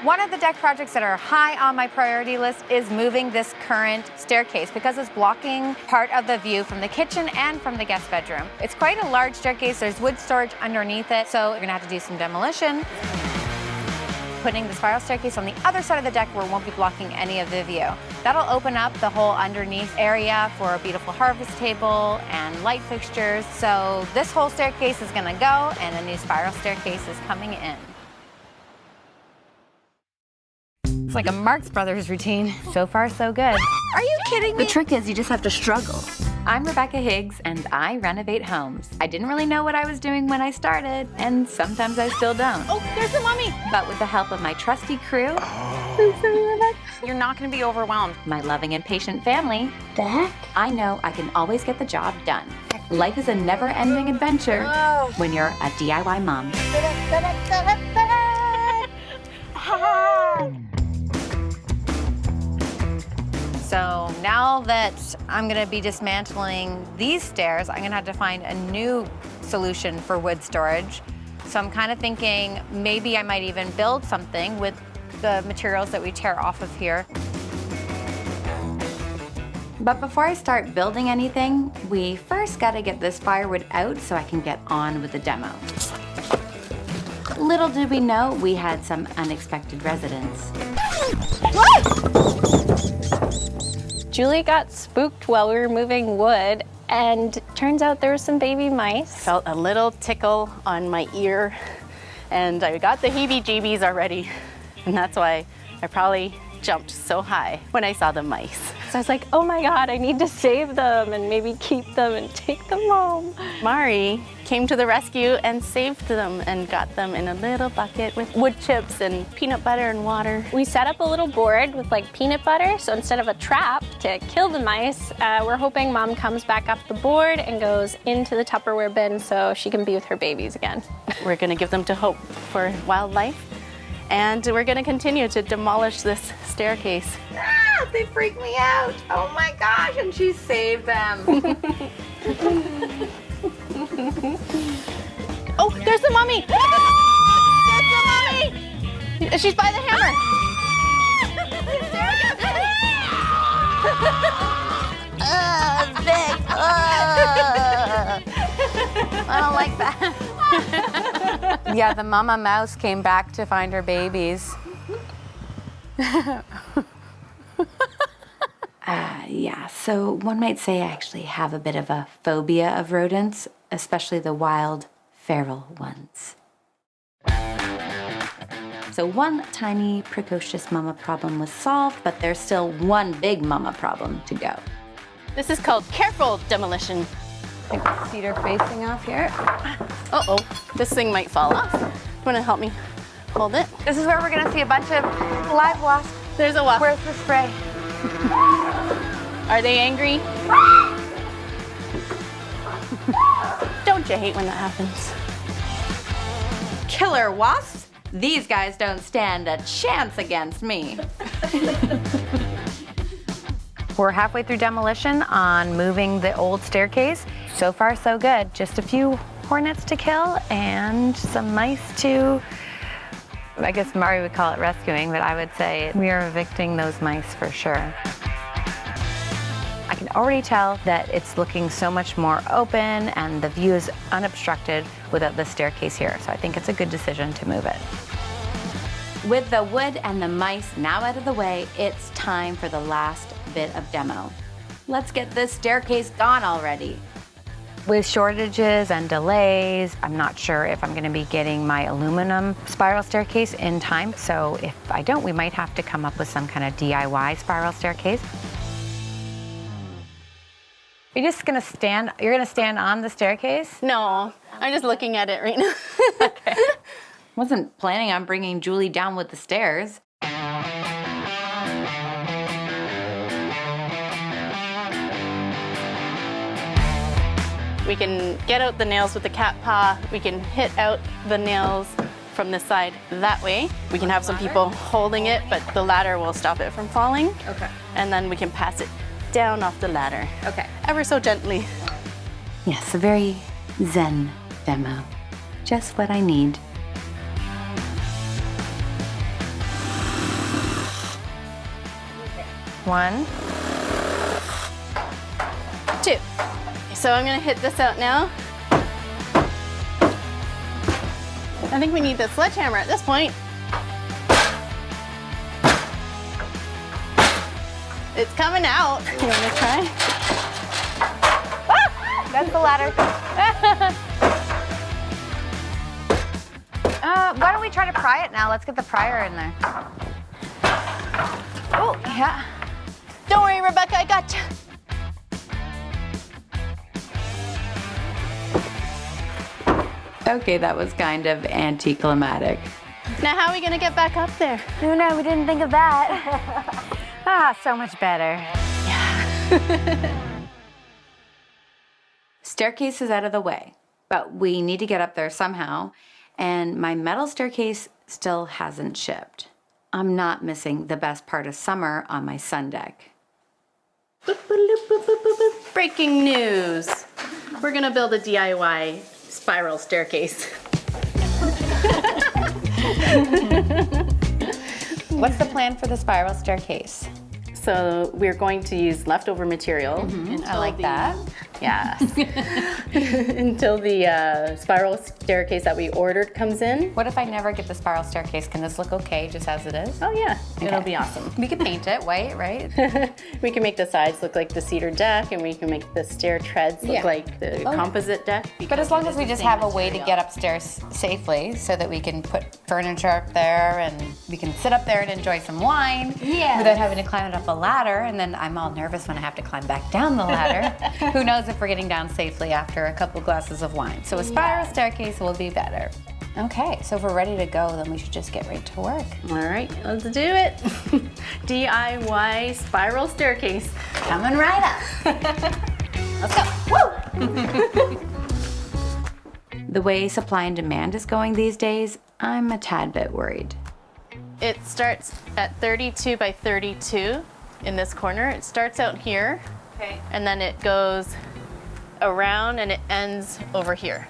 One of the deck projects that are high on my priority list is moving this current staircase because it's blocking part of the view from the kitchen and from the guest bedroom. It's quite a large staircase. There's wood storage underneath it, so you're gonna have to do some demolition. Putting the spiral staircase on the other side of the deck where it won't be blocking any of the view. That'll open up the whole underneath area for a beautiful harvest table and light fixtures. So this whole staircase is gonna go and a new spiral staircase is coming in. It's like a Marx Brothers routine. So far, so good. Are you kidding me? The trick is you just have to struggle. I'm Rebekah Higgs, and I renovate homes. I didn't really know what I was doing when I started, and sometimes I still don't. Oh, there's the mummy. But with the help of my trusty crew, You're not gonna be overwhelmed. my loving and patient family, The heck? I know I can always get the job done. Life is a never-ending adventure when you're a DIY mom. So now that I'm gonna be dismantling these stairs, I'm gonna have to find a new solution for wood storage. So I'm kind of thinking maybe I might even build something with the materials that we tear off of here. But before I start building anything, we first gotta get this firewood out so I can get on with the demo. Little did we know we had some unexpected residents. Julie got spooked while we were moving wood, and turns out there were some baby mice. Felt a little tickle on my ear, and I got the heebie-jeebies already, and that's why I probably jumped so high when I saw the mice. So I was like, oh my God, I need to save them and maybe keep them and take them home. Mari came to the rescue and saved them and got them in a little bucket with wood chips and peanut butter and water. We set up a little board with like peanut butter, so instead of a trap to kill the mice, we're hoping Mom comes back up the board and goes into the Tupperware bin so she can be with her babies again. We're gonna give them to Hope for wildlife, and we're gonna continue to demolish this staircase. Ah, they freak me out. Oh my gosh, and she saved them. Oh, there's the mummy! There's the mummy! She's by the hammer. Vic. I don't like that. Yeah, the mama mouse came back to find her babies. Yeah, so one might say I actually have a bit of a phobia of rodents, especially the wild, feral ones. So one tiny, precocious mama problem was solved, but there's still one big mama problem to go. This is called careful demolition. Cedar facing off here. Uh-oh, this thing might fall off. You wanna help me hold it? This is where we're gonna see a bunch of live wasps. There's a wasp. Where's the spray? Are they angry? Don't you hate when that happens? Killer wasps? These guys don't stand a chance against me. We're halfway through demolition on moving the old staircase. So far, so good. Just a few hornets to kill and some mice to, I guess Mari would call it rescuing, but I would say we are evicting those mice for sure. I can already tell that it's looking so much more open and the view is unobstructed without the staircase here. So I think it's a good decision to move it. With the wood and the mice now out of the way, it's time for the last bit of demo. Let's get this staircase gone already. With shortages and delays, I'm not sure if I'm going to be getting my aluminum spiral staircase in time. So if I don't, we might have to come up with some kind of DIY spiral staircase. You're just going to stand, you're going to stand on the staircase? No, I'm just looking at it right now. Okay. Wasn't planning on bringing Julie down with the stairs. We can get out the nails with the cat paw. We can hit out the nails from this side that way. We can have some people holding it, but the ladder will stop it from falling. Okay. And then we can pass it down off the ladder. Okay. Ever so gently. Yes, a very zen demo. Just what I need. 1, 2. So I'm gonna hit this out now. I think we need the sledgehammer at this point. It's coming out. You want to try? Ah, that's the ladder. Why don't we try to pry it now? Let's get the prier in there. Oh, yeah. Don't worry, Rebecca, I got you. Okay, that was kind of anticlimactic. Now how are we gonna get back up there? Oh no, we didn't think of that. So much better. Yeah. Staircase is out of the way, but we need to get up there somehow, and my metal staircase still hasn't shipped. I'm not missing the best part of summer on my sun deck. Breaking news. We're gonna build a DIY spiral staircase. What's the plan for the spiral staircase? So we're going to use leftover material. I like that. Yes. Until the spiral staircase that we ordered comes in. What if I never get the spiral staircase? Can this look okay just as it is? Oh yeah, it'll be awesome. We could paint it white, right? We can make the sides look like the cedar deck, and we can make the stair treads look like the composite deck. But as long as we just have a way to get upstairs safely so that we can put furniture up there and we can sit up there and enjoy some wine without having to climb it up a ladder, and then I'm all nervous when I have to climb back down the ladder. Who knows if we're getting down safely after a couple glasses of wine. So a spiral staircase will be better. Okay, so if we're ready to go, then we should just get right to work. All right, let's do it. DIY spiral staircase. Coming right up. Let's go. Woo! The way supply and demand is going these days, I'm a tad bit worried. It starts at 32 by 32 in this corner. It starts out here, and then it goes around and it ends over here.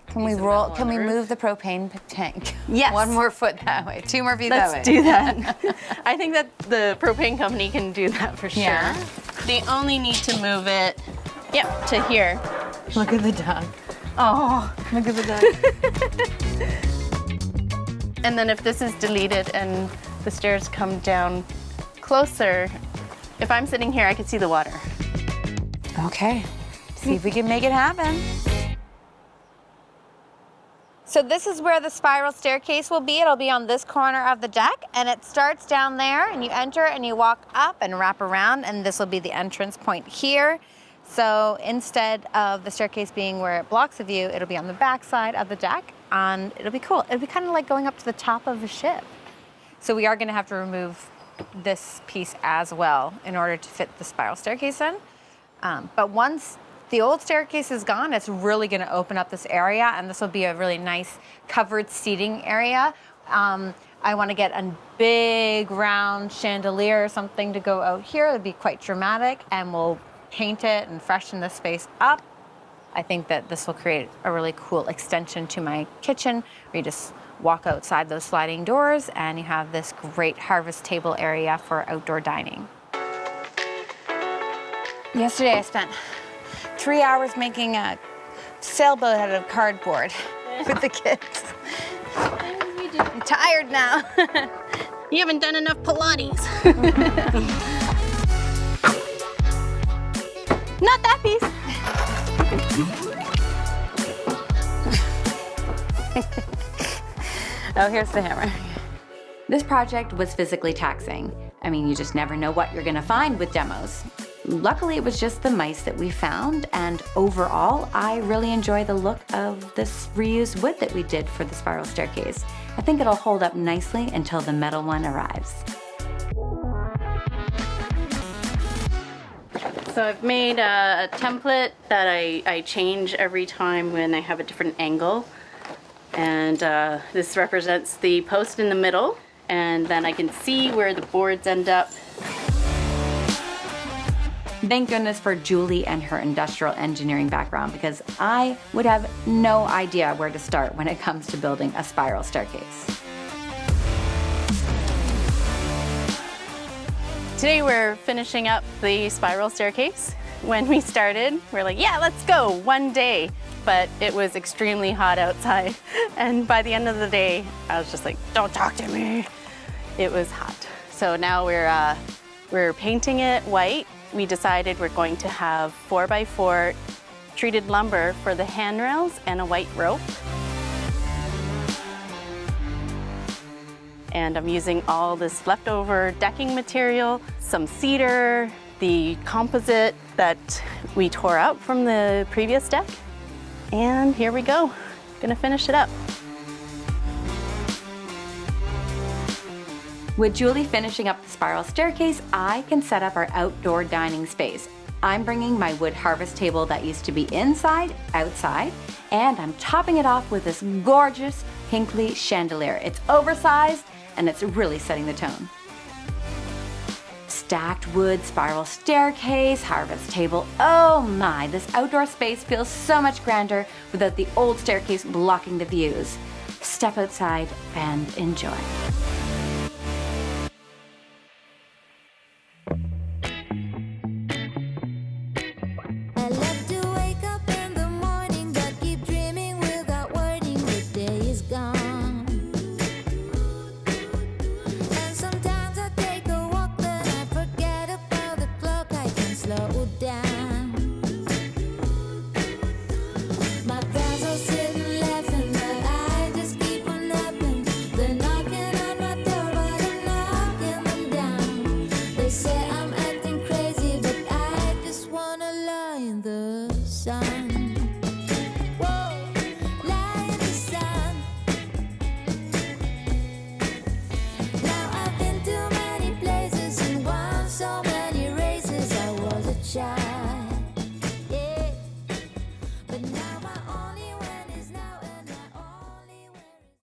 Can we roll? Can we move the propane tank? Yes. One more foot that way. 2 more feet that way. Let's do that. I think that the propane company can do that for sure. Yeah. They only need to move it, to here. Look at the dog. Oh, Look at the dog. and then if this is deleted and the stairs come down closer, if I'm sitting here, I can see the water. Okay. See if we can make it happen. So this is where the spiral staircase will be. It'll be on this corner of the deck, and it starts down there, and you enter and you walk up and wrap around, and this will be the entrance point here. So instead of the staircase being where it blocks the view, it'll be on the back side of the deck, and it'll be cool. It'll be kind of like going up to the top of a ship. So we are gonna have to remove this piece as well in order to fit the spiral staircase in. But once the old staircase is gone, it's really going to open up this area, and this will be a really nice covered seating area. I want to get a big round chandelier or something to go out here. It'll be quite dramatic, and we'll paint it and freshen the space up. I think that this will create a really cool extension to my kitchen, where you just walk outside those sliding doors and you have this great harvest table area for outdoor dining. Yesterday I spent 3 hours making a sailboat out of cardboard with the kids. I'm tired now. You haven't done enough Pilates. Not that piece. Oh, here's the hammer. This project was physically taxing. I mean, you just never know what you're gonna find with demos. Luckily, it was just the mice that we found, and overall, I really enjoy the look of this reused wood that we did for the spiral staircase. I think it'll hold up nicely until the metal one arrives. So I've made a template that I change every time when I have a different angle. And this represents the post in the middle, and then I can see where the boards end up. Thank goodness for Julie and her industrial engineering background, because I would have no idea where to start when it comes to building a spiral staircase. Today we're finishing up the spiral staircase. When we started, we're like, yeah, let's go, one day. But it was extremely hot outside. And by the end of the day, I was just like, don't talk to me. It was hot. So now we're painting it white. We decided we're going to have 4x4 treated lumber for the handrails and a white rope. And I'm using all this leftover decking material, some cedar, the composite that we tore out from the previous deck. And here we go, gonna finish it up. With Julie finishing up the spiral staircase, I can set up our outdoor dining space. I'm bringing my wood harvest table that used to be inside, outside, and I'm topping it off with this gorgeous Hinkley chandelier. It's oversized and it's really setting the tone. Stacked wood spiral staircase, harvest table. Oh my, this outdoor space feels so much grander without the old staircase blocking the views. Step outside and enjoy. I love to wake up in the morning, but keep dreaming without wording. The day is gone. And sometimes I take a walk, but I forget about the clock. I can slow down.